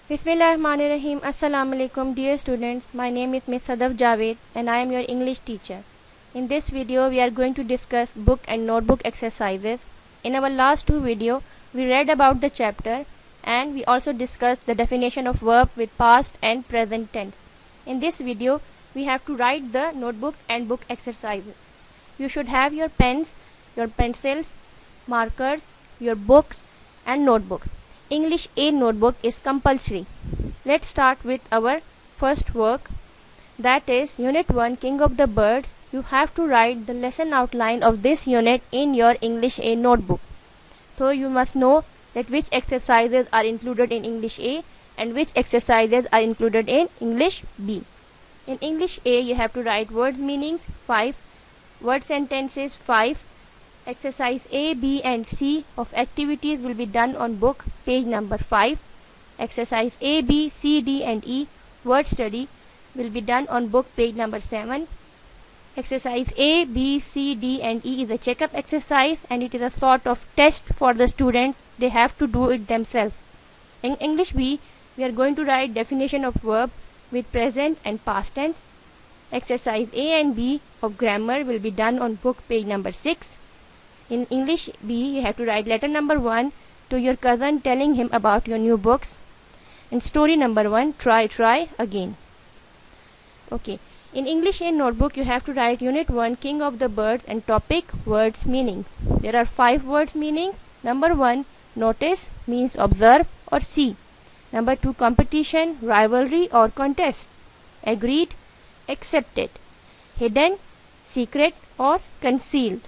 Bismillahirrahmanirrahim. Assalamu alaikum dear students. My name is Ms. Sadaf Javed and I am your English teacher. In this video we are going to discuss book and notebook exercises. In our last two videos we read about the chapter and we also discussed the definition of verb with past and present tense. In this video we have to write the notebook and book exercises. You should have your pens, your pencils, markers, your books and notebooks. English A notebook is compulsory. Let's start with our first work, that is Unit 1 King of the Birds. You have to write the lesson outline of this unit in your English A notebook. So you must know that which exercises are included in English A and which exercises are included in English B. In English A you have to write words meanings 5, word sentences 5. Exercise A, B and C of activities will be done on book page number 5. Exercise A, B, C, D and E word study will be done on book page number 7. Exercise A, B, C, D and E is a checkup exercise and it is a sort of test for the student. They have to do it themselves. In English B, we are going to write definition of verb with present and past tense. Exercise A and B of grammar will be done on book page number 6. In English B, you have to write letter number 1 to your cousin telling him about your new books. And story number 1, try again. Okay. In English A notebook, you have to write Unit 1, King of the Birds and topic, words meaning. There are 5 words meaning. Number 1, notice means observe or see. Number 2, competition, rivalry or contest. Agreed, accepted. Hidden, secret or concealed.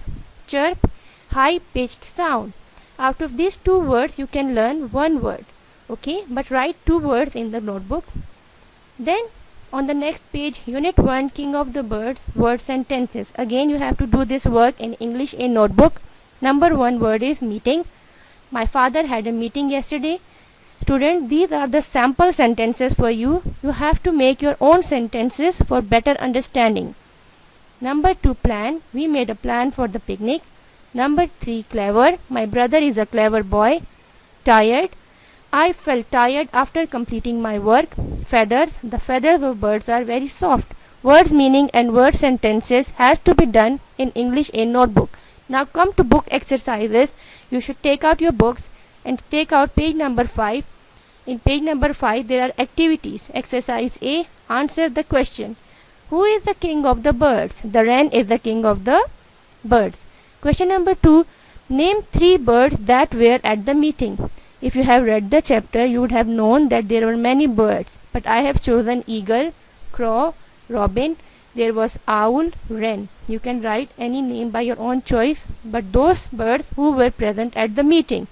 Chirp, high-pitched sound. Out of these 2 words you can learn 1 word. Okay, but write 2 words in the notebook. Then on the next page, Unit 1 King of the Birds, words and tenses. Again you have to do this work in English A notebook. Number 1 word is meeting. My father had a meeting yesterday. Students, these are the sample sentences for you. You have to make your own sentences for better understanding. Number 2, plan. We made a plan for the picnic. Number 3, clever. My brother is a clever boy. Tired. I felt tired after completing my work. Feathers. The feathers of birds are very soft. Words meaning and word sentences has to be done in English A notebook. Now come to book exercises. You should take out your books and take out page number 5. In page number 5 there are activities. Exercise A, answer the question. Who is the king of the birds? The wren is the king of the birds. Question number 2, name 3 birds that were at the meeting. If you have read the chapter, you would have known that there were many birds, but I have chosen eagle, crow, robin, there was owl, wren. You can write any name by your own choice, but those birds who were present at the meeting.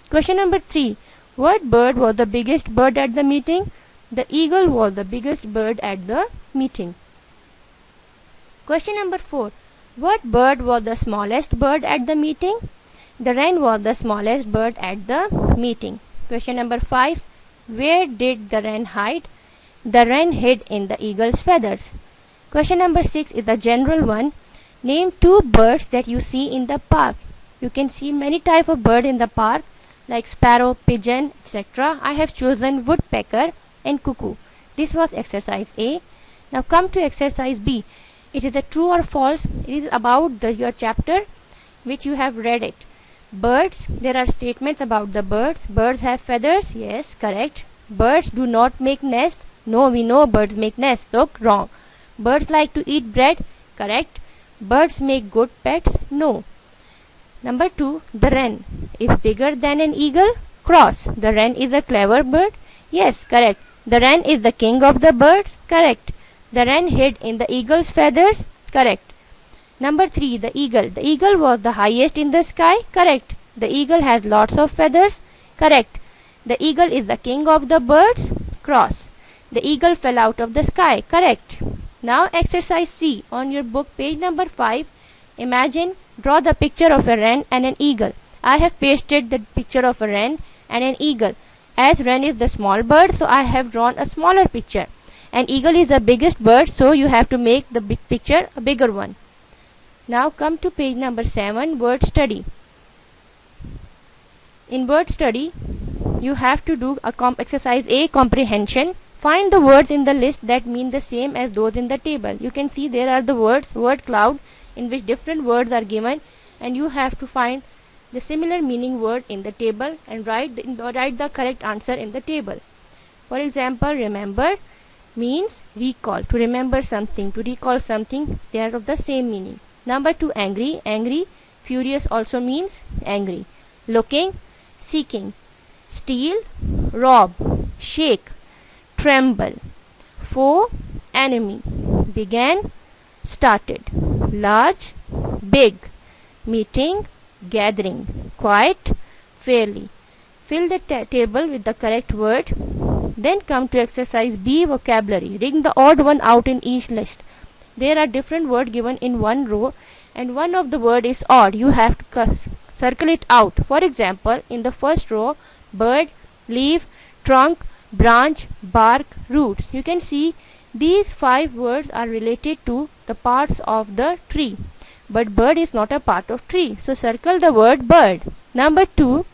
Question number 3, what bird was the biggest bird at the meeting? The eagle was the biggest bird at the meeting. Question number 4, what bird was the smallest bird at the meeting? The wren was the smallest bird at the meeting. Question number 5, where did the wren hide? The wren hid in the eagle's feathers. Question number 6 is the general one. Name 2 birds that you see in the park. You can see many types of bird in the park like sparrow, pigeon, etc. I have chosen woodpecker and cuckoo. This was exercise A. Now come to exercise B. It is a true or false. It is about your chapter which you have read it. Birds. There are statements about the birds. Birds have feathers. Yes, correct. Birds do not make nest. No, we know birds make nest. So wrong. Birds like to eat bread. Correct. Birds make good pets. No. Number 2, the wren is bigger than an eagle. Cross. The wren is a clever bird. Yes, correct. The wren is the king of the birds. Correct. The wren hid in the eagle's feathers. Correct. Number 3, the eagle. The eagle was the highest in the sky. Correct. The eagle has lots of feathers. Correct. The eagle is the king of the birds. Cross. The eagle fell out of the sky. Correct. Now exercise C on your book page number 5. Imagine, draw the picture of a wren and an eagle. I have pasted the picture of a wren and an eagle. As wren is the small bird, so I have drawn a smaller picture. And eagle is the biggest bird, so you have to make the big picture a bigger one. Now come to page number 7, word study. In word study, you have to do exercise A, comprehension. Find the words in the list that mean the same as those in the table. You can see there are the word cloud, in which different words are given, and you have to find the similar meaning word in the table and write the correct answer in the table. For example, remember means recall, to remember something, to recall something. They are of the same meaning. Number 2, angry. Furious also means angry. Looking, seeking. Steal, rob. Shake, tremble. Foe, enemy. Began, started. Large, big. Meeting, gathering. Quiet, fairly. Fill the table with the correct word. Then come to exercise B, vocabulary. Ring the odd one out in each list. There are different words given in one row, and one of the word is odd. You have to circle it out. For example, in the first row, bird, leaf, trunk, branch, bark, roots. You can see these 5 words are related to the parts of the tree, but bird is not a part of tree, so circle the word bird. Number 2,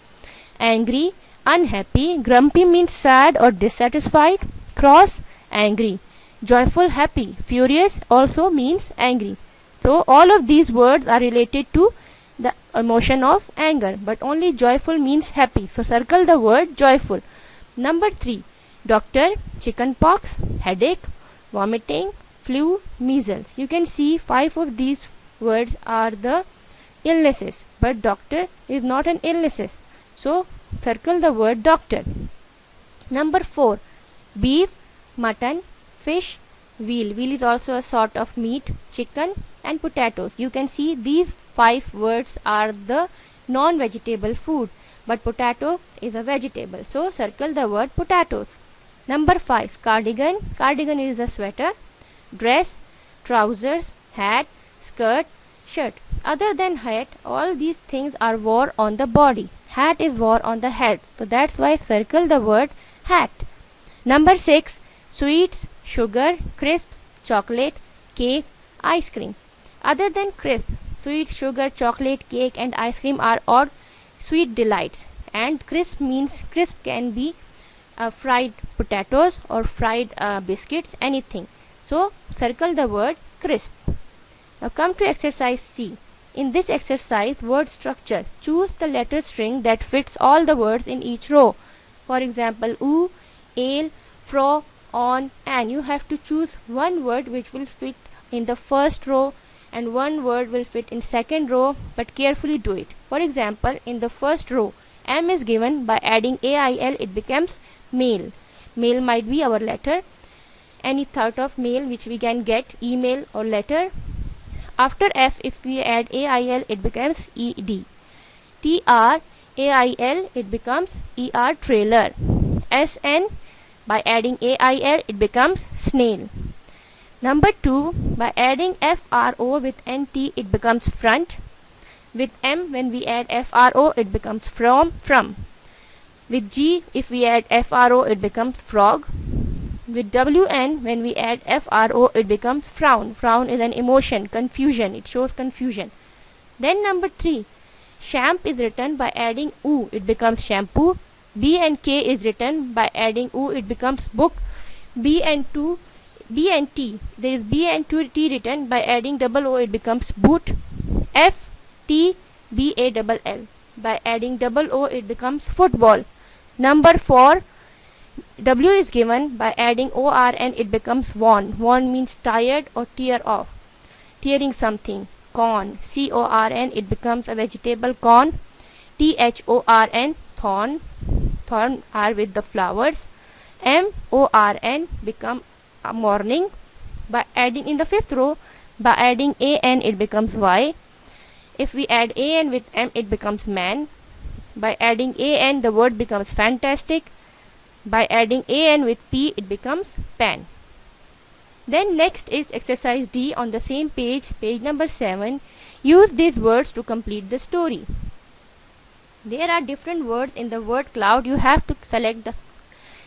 angry, unhappy. Grumpy means sad or dissatisfied. Cross, angry. Joyful, happy. Furious also means angry. So all of these words are related to the emotion of anger, but only joyful means happy, so circle the word joyful. Number 3, doctor, chicken pox, headache, vomiting, flu, measles. You can see 5 of these words are the illnesses, but doctor is not an illness, so circle the word doctor. Number 4, beef, mutton, fish, veal. Veal is also a sort of meat, chicken, and potatoes. You can see these 5 words are the non-vegetable food, but potato is a vegetable, so circle the word potatoes. Number 5, cardigan. Cardigan is a sweater. Dress, trousers, hat, skirt, shirt. Other than hat, all these things are worn on the body. Hat is worn on the head, so that's why circle the word hat. Number 6, sweets, sugar, crisps, chocolate, cake, ice cream. Other than crisp, sweet, sugar, chocolate, cake, and ice cream are all sweet delights. And crisp means crisp can be fried potatoes or fried biscuits, anything. So circle the word crisp. Now come to exercise C. In this exercise, word structure. Choose the letter string that fits all the words in each row. For example, oo, ale, fro, on, and. You have to choose one word which will fit in the first row and one word will fit in second row, but carefully do it. For example, in the first row, M is given. By adding AIL, it becomes mail. Mail might be our letter, any sort of mail which we can get, email or letter. After F, if we add AIL, it becomes ED. TR, AIL, it becomes ER, trailer. SN, by adding AIL, it becomes snail. Number 2, by adding FRO with NT, it becomes front. With M, when we add FRO, it becomes from. With G, if we add FRO, it becomes frog. With WN, when we add FRO, it becomes frown. Frown is an emotion, confusion, it shows confusion. Then number 3, champ is written by adding OO, it becomes shampoo. B and K is written by adding OO, it becomes book. B and T, there is B and T written by adding double O, it becomes boot. F, T, B, A, double L, by adding double O, it becomes football. Number 4, W is given. By adding OR and it becomes worn. Worn means tired or tear off, tearing something. Corn, CORN, it becomes a vegetable, corn. THORN, thorn, thorn are with the flowers. MORN, become a morning. By adding in the 5th row, by adding AN, it becomes Y. If we add AN with M, it becomes man. By adding AN, the word becomes fantastic. By adding AN with P, it becomes pan. Then next is exercise D on the same page, page number 7. Use these words to complete the story. There are different words in the word cloud. You have to select the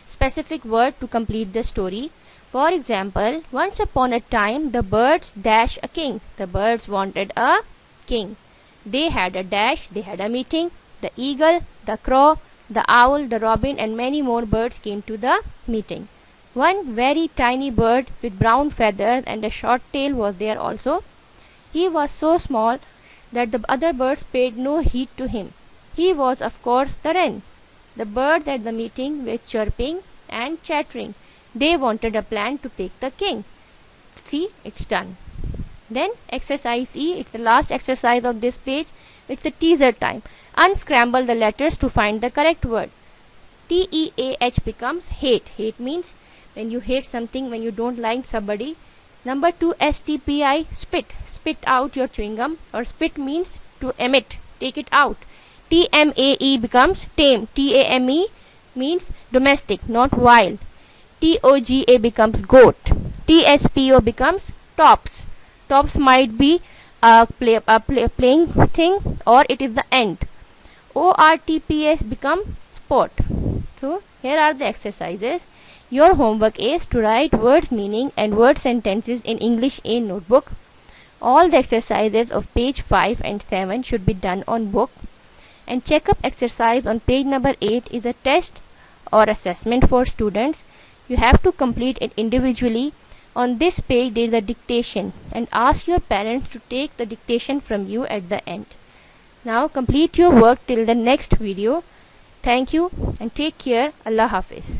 specific word to complete the story. For example, once upon a time, the birds dash a king. The birds wanted a king. They had a dash, they had a meeting. The eagle, the crow, the owl, the robin, and many more birds came to the meeting. One very tiny bird with brown feathers and a short tail was there also. He was so small that the other birds paid no heed to him. He was, of course, the wren. The birds at the meeting were chirping and chattering. They wanted a plan to pick the king. See, it's done. Then exercise E, it's the last exercise of this page. It's a teaser time. Unscramble the letters to find the correct word. T-E-A-H becomes hate. Hate means when you hate something, when you don't like somebody. Number 2, S-T-P-I, spit. Spit out your chewing gum, or spit means to emit. Take it out. T-M-A-E becomes tame. T-A-M-E means domestic, not wild. T-O-G-A becomes goat. T-S-P-O becomes tops. Tops might be a playing thing, or it is the end. O-R-T-P-S become sport. So here are the exercises. Your homework is to write words meaning and word sentences in English A notebook. All the exercises of page 5 and 7 should be done on book. And check-up exercise on page number 8 is a test or assessment for students. You have to complete it individually. On this page there is a dictation, and ask your parents to take the dictation from you at the end. Now complete your work till the next video. Thank you and take care. Allah Hafiz.